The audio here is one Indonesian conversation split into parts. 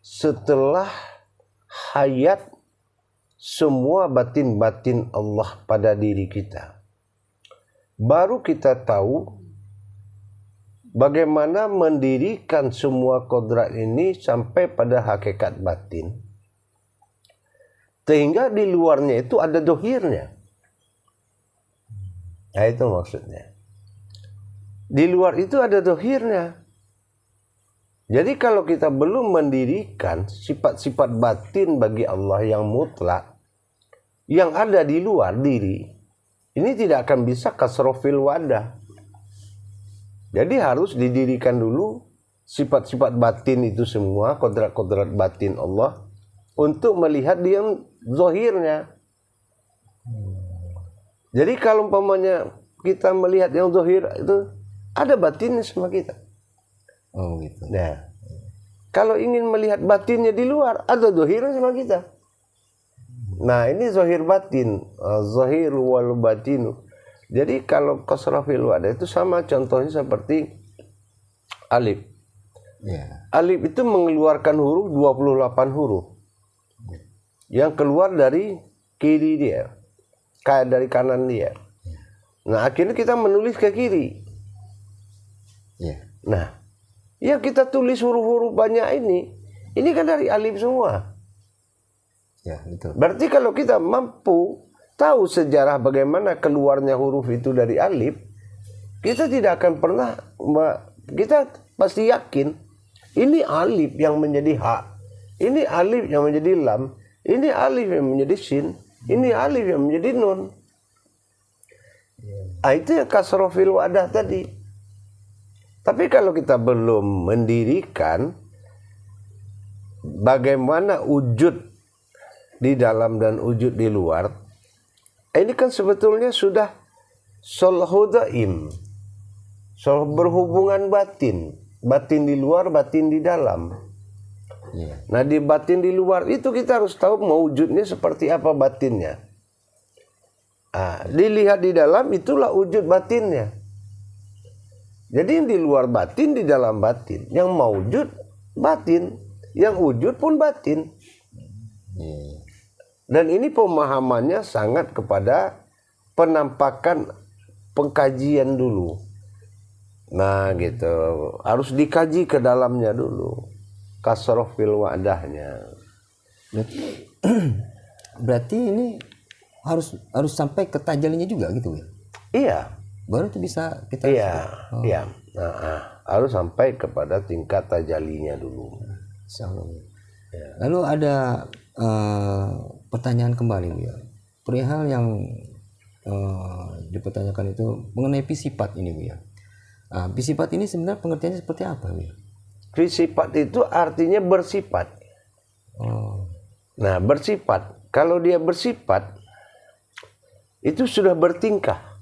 setelah hayat semua batin-batin Allah pada diri kita, baru kita tahu bagaimana mendirikan semua kodrat ini sampai pada hakikat batin. Sehingga di luarnya itu ada dohirnya. Nah itu maksudnya. Di luar itu ada dohirnya. Jadi kalau kita belum mendirikan sifat-sifat batin bagi Allah yang mutlak, yang ada di luar diri, ini tidak akan bisa kasrofil wadah. Jadi harus didirikan dulu sifat-sifat batin itu semua, kodrat-kodrat batin Allah, untuk melihat dia zahirnya. Jadi kalau umpamanya kita melihat yang zahir itu ada batinnya sama kita. Oh gitu. Nah, kalau ingin melihat batinnya di luar, ada zahirnya sama kita. Nah, ini zahir batin, zahir wal batinu. Jadi kalau kasrafil wadah itu sama contohnya seperti alif. Yeah. Alif itu mengeluarkan huruf 28 huruf. Yang keluar dari kiri dia, kayak dari kanan dia. Nah akhirnya kita menulis ke kiri. Nah yang kita tulis huruf-huruf banyak ini kan dari alif semua. Betul. Berarti kalau kita mampu tahu sejarah bagaimana keluarnya huruf itu dari alif, kita tidak akan pernah, kita pasti yakin ini alif yang menjadi ha, ini alif yang menjadi lam, ini alif yang menjadi sin, ini alif yang menjadi nun. Itu yang kasrofil wadah tadi. Tapi kalau kita belum mendirikan bagaimana wujud di dalam dan wujud di luar, ini kan sebetulnya sudah sulhu daim, berhubungan batin, batin di luar, batin di dalam. Nah di batin di luar itu kita harus tahu wujudnya seperti apa batinnya. Dilihat di dalam itulah wujud batinnya. Jadi yang di luar batin, di dalam batin. Yang mawujud batin, yang wujud pun batin. Dan ini pemahamannya sangat kepada penampakan pengkajian dulu. Nah gitu, harus dikaji ke dalamnya dulu. Kasrofil wadahnya. Berarti ini harus sampai ke tajalinya juga gitu ya? Iya. Baru itu bisa kita. Iya. Iya. Harus sampai kepada tingkat tajalinya dulu. Lalu ada pertanyaan kembali ya. Perihal yang dipertanyakan itu mengenai pisipat ini Bu ya. Pisipat ini sebenarnya pengertiannya seperti apa Bu ya? Sifat itu artinya bersifat. Nah bersifat, kalau dia bersifat itu sudah bertingkah,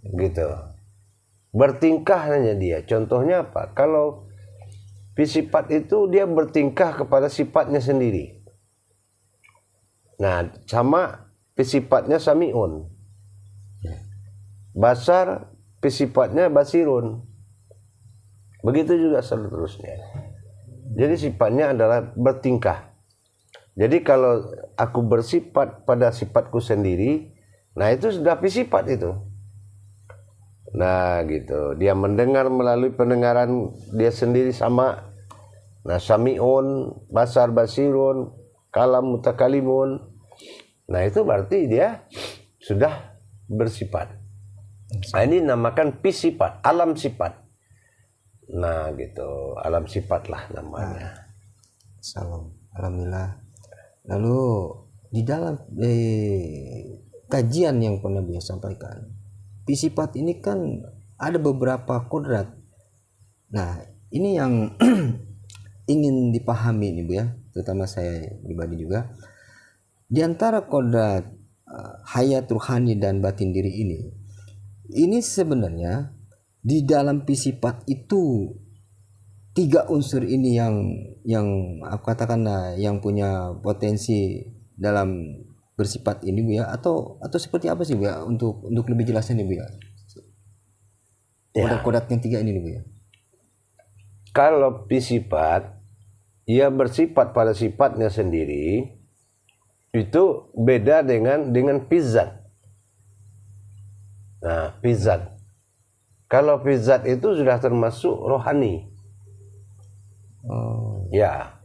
gitu. Bertingkah hanya dia. Contohnya apa? Kalau sifat itu dia bertingkah kepada sifatnya sendiri. Nah sama sifatnya samiun. Basar sifatnya basirun. Begitu juga seterusnya. Jadi sifatnya adalah bertingkah. Jadi kalau aku bersifat pada sifatku sendiri, nah itu sudah sifat itu. Nah gitu, dia mendengar melalui pendengaran dia sendiri sama. Nah samiun, basar basirun, kalam mutakalimun. Nah itu berarti dia sudah bersifat. Nah ini namakan sifat, alam sifat. Nah gitu, alam sifat lah namanya. Salam, alhamdulillah. Lalu di dalam kajian yang pernah beliau sampaikan, sifat ini kan ada beberapa kodrat. Nah ini yang ingin dipahami nih Bu ya, terutama saya pribadi juga. Di antara kodrat hayat ruhani dan batin diri ini sebenarnya di dalam sifat itu tiga unsur ini yang aku katakan yang punya potensi dalam bersifat ini Bu ya, atau seperti apa sih Bu ya, untuk lebih jelasnya nih Bu ya, kodrat-kodrat yang tiga ini nih Bu ya. Kalau sifat ia bersifat pada sifatnya sendiri, itu beda dengan fizat. Nah, fizat. Kalau fizat itu sudah termasuk rohani. Ya,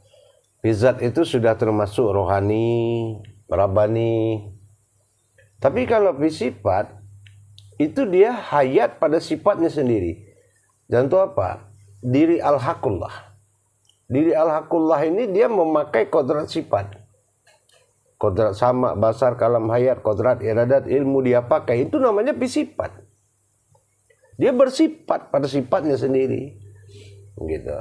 fizat itu sudah termasuk rohani, rabbani. Tapi kalau sifat itu dia hayat pada sifatnya sendiri. Contoh apa? Diri al-haqqullah. Diri al-haqqullah ini dia memakai kodrat sifat. Kodrat sama, basar, kalam, hayat, kodrat, iradat, ilmu dia pakai. Itu namanya sifat. Dia bersifat pada sifatnya sendiri. Gitu.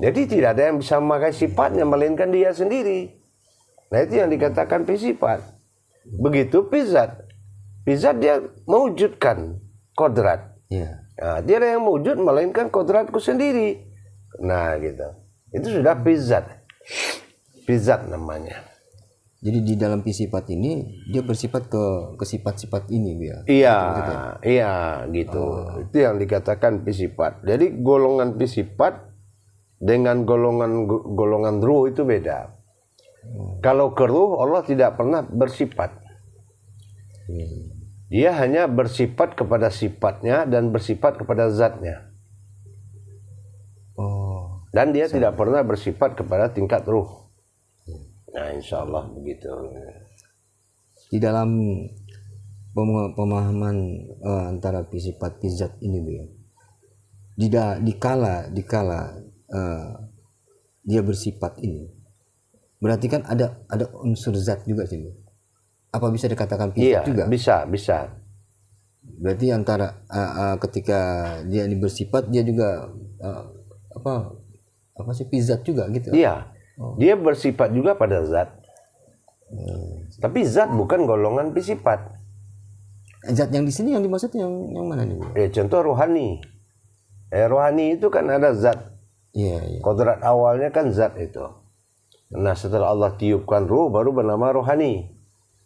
Jadi tidak ada yang bisa memakai sifatnya melainkan dia sendiri. Nah, itu yang dikatakan sifat. Begitu fizat. Fizat dia mewujudkan kodrat. Nah, dia ada yang mewujud melainkan kodratku sendiri. Nah, gitu. Itu sudah fizat. Fizat namanya. Jadi di dalam sifat ini dia bersifat ke sifat-sifat ini, ya. Iya, iya gitu. Itu yang dikatakan sifat. Jadi golongan sifat dengan golongan ruh itu beda. Kalau ke ruh Allah tidak pernah bersifat. Dia hanya bersifat kepada sifatnya dan bersifat kepada zatnya. Dan dia tidak pernah bersifat kepada tingkat ruh. Nah, insya Allah begitu. Di dalam pemahaman antara sifat zat ini, ya, dikala dia bersifat ini, berarti kan ada unsur zat juga sih. Apa bisa dikatakan sifat juga? Bisa. Berarti antara ketika dia ini bersifat dia juga apa sih zat juga gitu? Iya. Dia bersifat juga pada zat. Tapi zat bukan golongan sifat. Zat yang di sini yang dimaksud yang mana nih? Contoh rohani. Rohani itu kan ada zat. Iya. Kodrat awalnya kan zat itu. Nah, setelah Allah tiupkan ruh baru bernama rohani.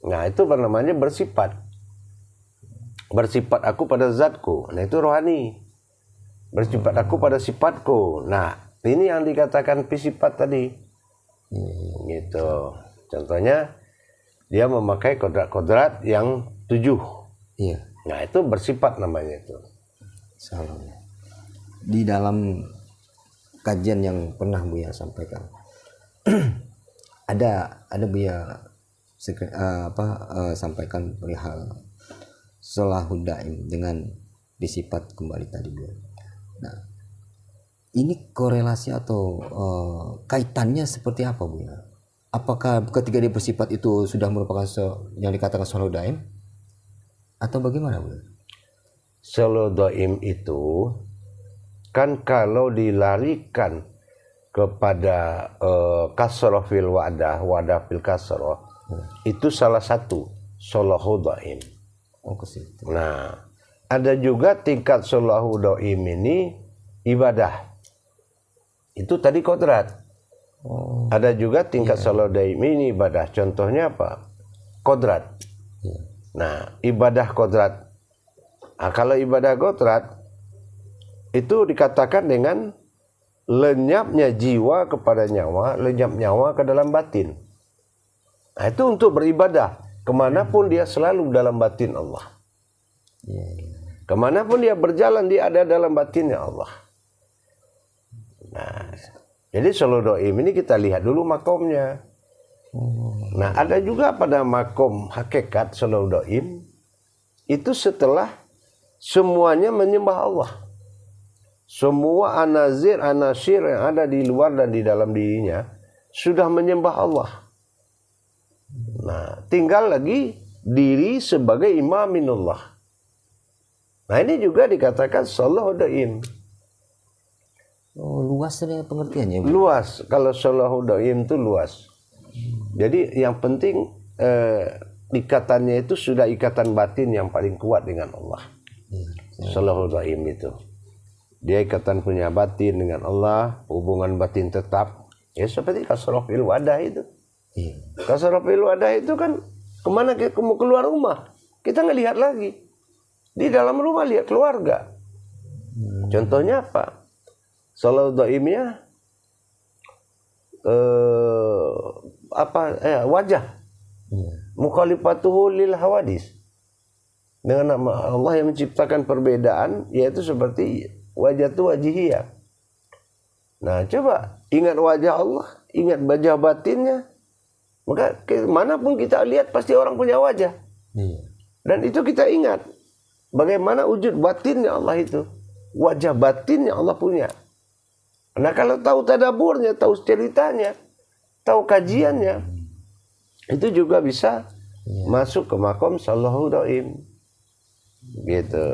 Nah, itu bernamanya bersifat. Bersifat aku pada zatku. Nah, itu rohani. Bersifat aku pada sifatku. Nah, ini yang dikatakan sifat tadi. Gitu. Contohnya dia memakai kodrat-kodrat yang 7. Iya. Nah, itu bersifat namanya itu. Salam. Di dalam kajian yang pernah Buya sampaikan ada Buya sampaikan perihal sholahud daim dengan disifat kembali tadi, Buya. Nah, ini korelasi atau kaitannya seperti apa, Bu? Apakah ketika dia bersifat itu sudah merupakan yang dikatakan sholahud daim atau bagaimana, Bu? Sholahud daim itu kan kalau dilarikan kepada kasroh fil wadah fil kasroh, itu salah satu sholahud daim. Ke situ. Nah, ada juga tingkat sholahud daim ini ibadah. Itu tadi kodrat. Ada juga tingkat sholahud daim ini ibadah. Contohnya apa? Kodrat. Nah, ibadah kodrat. Nah, kalau ibadah kodrat itu dikatakan dengan lenyapnya jiwa kepada nyawa, lenyap nyawa ke dalam batin. Nah, itu untuk beribadah. Kemanapun dia selalu dalam batin Allah. Kemanapun dia berjalan, dia ada dalam batinnya Allah. Nah, jadi sholahud daim ini kita lihat dulu makomnya. Nah, ada juga pada makom hakikat sholahud daim itu setelah semuanya menyembah Allah. Semua anazir, anasir yang ada di luar dan di dalam dirinya sudah menyembah Allah. Nah, tinggal lagi diri sebagai imaminullah. Nah, ini juga dikatakan sholahud daim. Luas ya pengertiannya, Bu? Luas. Kalau sholahud daim itu luas. Jadi yang penting ikatannya itu sudah ikatan batin yang paling kuat dengan Allah. Sholahud daim itu. Dia ikatan punya batin dengan Allah, hubungan batin tetap. Ya seperti kasroh fil wadah itu. Kasroh fil wadah itu kan kemana kita mau keluar rumah, kita nggak lihat lagi. Di dalam rumah lihat keluarga. Contohnya apa? Sholahud daimnya wajah. Iya. Mukhalifatuhu lil hawadis. Dengan nama Allah yang menciptakan perbedaan, yaitu seperti wajah tu wajihiyah. Nah, coba ingat wajah Allah, ingat wajah batinnya. Maka manapun kita lihat pasti orang punya wajah. Iya. Dan itu kita ingat bagaimana wujud batinnya Allah itu. Wajah batinnya Allah punya. Nah, kalau tahu tadaburnya, tahu ceritanya, tahu kajiannya, itu juga bisa masuk ke makom sallahu dhaim. Gitu,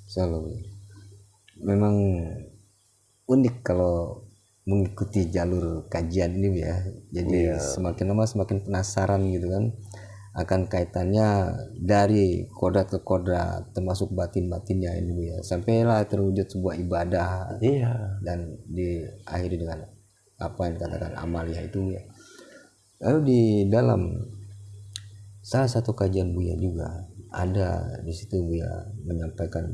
Selalu. Memang unik kalau mengikuti jalur kajian ini ya. Jadi semakin lama semakin penasaran gitu kan, akan kaitannya dari kodrat ke kodrat, termasuk batin-batinnya ini Bu ya, sampailah terwujud sebuah ibadah. Iya. Dan diakhiri dengan apa yang dikatakan amaliyah itu ya. Lalu di dalam salah satu kajian Buya juga ada di situ Buya menyampaikan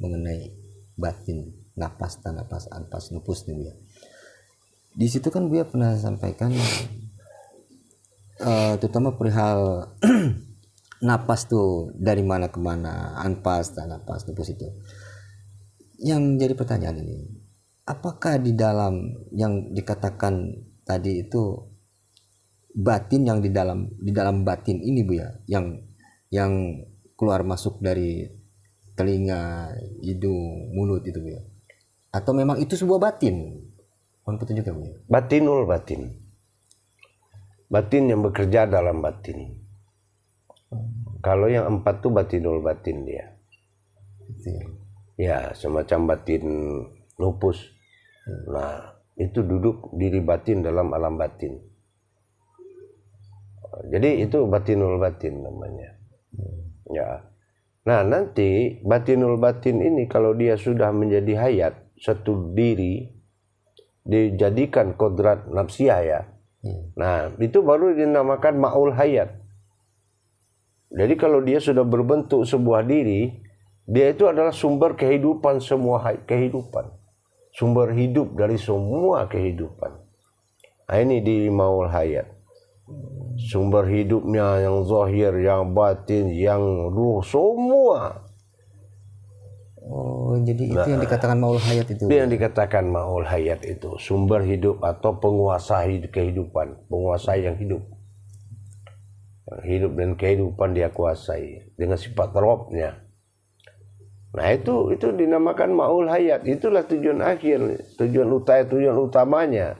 mengenai batin, napas, napas, anpas, nupus nih Buya. Di situ kan Buya pernah sampaikan terutama perihal napas tuh dari mana ke mana, anpas, napas, nupus itu. Yang jadi pertanyaan ini, apakah di dalam yang dikatakan tadi itu batin yang di dalam batin ini Bu ya, yang keluar masuk dari telinga, hidung, mulut itu Bu ya, atau memang itu sebuah batin? Mohon petunjuknya Bu ya. Batinul batin. Batin yang bekerja dalam batin. Kalau yang 4 tuh batinul batin dia. Ya, semacam batin nupus. Nah, itu duduk diri batin dalam alam batin. Jadi itu batinul batin namanya. Ya. Nah, nanti batinul batin ini kalau dia sudah menjadi hayat, satu diri, dijadikan kodrat nafsiyah ya. Nah, itu baru dinamakan ma'ul hayat. Jadi kalau dia sudah berbentuk sebuah diri, dia itu adalah sumber kehidupan semua kehidupan. Sumber hidup dari semua kehidupan. Nah, ini di ma'ul hayat. Sumber hidupnya yang zahir, yang batin, yang ruh, semua. Oh, jadi itu yang dikatakan maul hayat itu. Itu yang dikatakan maul hayat itu, sumber hidup atau penguasa kehidupan, penguasa yang hidup. Yang hidup dan kehidupan dia kuasai dengan sifat robnya. Nah, itu dinamakan maul hayat. Itulah tujuan akhir, tujuan utamanya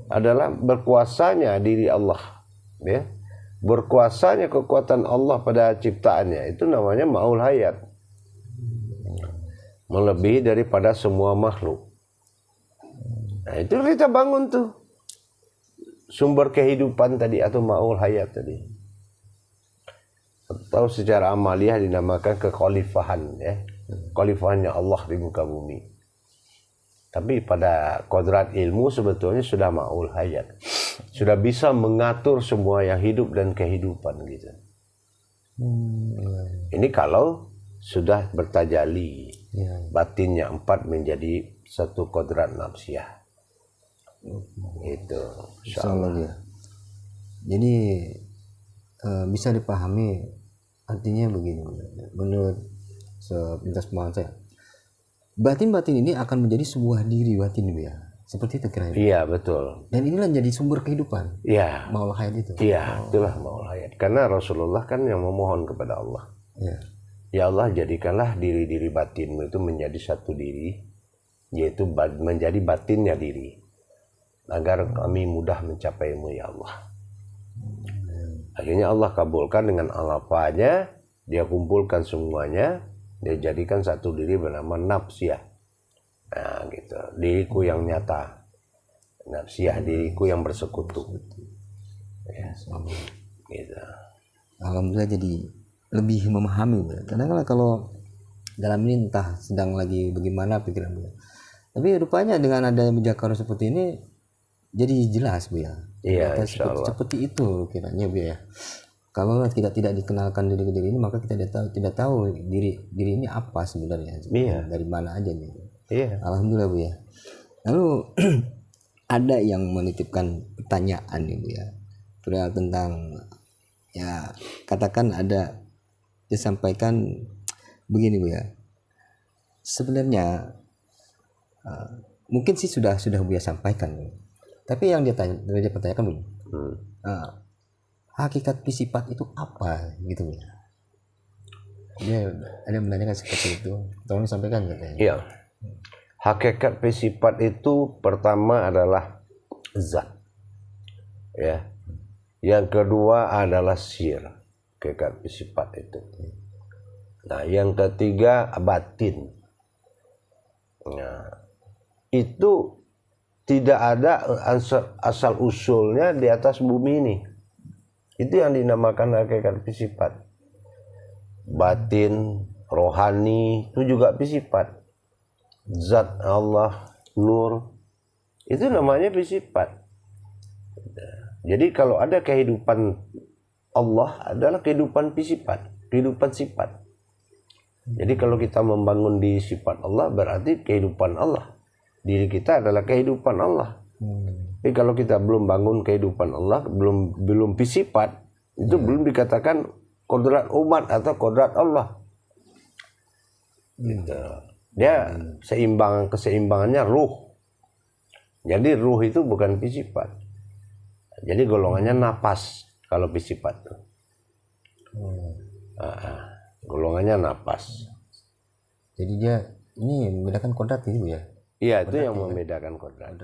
adalah berkuasanya diri Allah. Ya. Berkuasanya kekuatan Allah pada ciptaannya, itu namanya maul hayat. Melebihi daripada semua makhluk. Nah, itu kita bangun tuh sumber kehidupan tadi atau maul hayat tadi. Atau secara amaliyah dinamakan kekhalifahan ya. Khalifahannya Allah di muka bumi. Tapi pada kodrat ilmu sebetulnya sudah maul hayat. Sudah bisa mengatur semua yang hidup dan kehidupan gitu. Ini kalau sudah bertajali. Batinnya 4 menjadi satu kodrat nafsiyah. Itu insyaallah ya. Jadi bisa dipahami artinya begini menurut sepintas pemahaman saya, batin-batin ini akan menjadi sebuah diri batin ya, seperti itu kira-kira. Iya betul. Dan inilah jadi sumber kehidupan. Iya. Maul hayat itu. Iya, itulah maul hayat. Karena Rasulullah kan yang memohon kepada Allah. Iya. Ya Allah, jadikanlah diri-diri batinmu itu menjadi satu diri, yaitu menjadi batinnya diri, agar kami mudah mencapaimu ya Allah. Akhirnya Allah kabulkan dengan alafanya, dia kumpulkan semuanya, dia jadikan satu diri bernama nafsiyah. Nah gitu, diriku yang nyata, nafsiyah, diriku yang bersekutu. Ya, gitu. Alhamdulillah jadi lebih memahami Bu. Karena kalau dalam ini entah sedang lagi bagaimana pikiran Bu. Tapi rupanya dengan adanya mujakarah seperti ini jadi jelas Bu ya. Iya, insyaallah. Seperti itu kiranya Bu ya. Kalau tidak dikenalkan diri ini, maka kita tidak tahu diri ini apa sebenarnya. Iya. Dari mana aja nih. Iya. Alhamdulillah Bu ya. Lalu ada yang menitipkan pertanyaan nih Bu ya. Perihal tentang ya katakan ada disampaikan begini Bu ya. Sebenarnya mungkin sih sudah Buya sampaikan. Tapi yang dia pertanyakan dulu. Hakikat pisipat itu apa gitu ya. Dia ada yang menanyakan seperti itu. Tolong sampaikan katanya. Iya. Hakikat sifat itu pertama adalah zat. Ya. Yang kedua adalah sir. Hakikat sifat itu. Nah, yang ketiga batin. Nah, itu tidak ada asal usulnya di atas bumi ini. Itu yang dinamakan hakikat sifat. Batin, rohani itu juga sifat. Zat Allah, nur, itu namanya sifat. Jadi kalau ada kehidupan Allah adalah kehidupan sifat, kehidupan sifat. Jadi kalau kita membangun di sifat Allah berarti kehidupan Allah. Diri kita adalah kehidupan Allah. Tapi kalau kita belum bangun kehidupan Allah, belum sifat, itu belum dikatakan kodrat umat atau kodrat Allah. Gitu. Dia keseimbangannya ruh. Jadi ruh itu bukan sifat. Jadi golongannya napas kalau sifat tuh. Golongannya napas. Jadi dia ini membedakan kodrat itu ya. Iya, itu yang membedakan kodrat.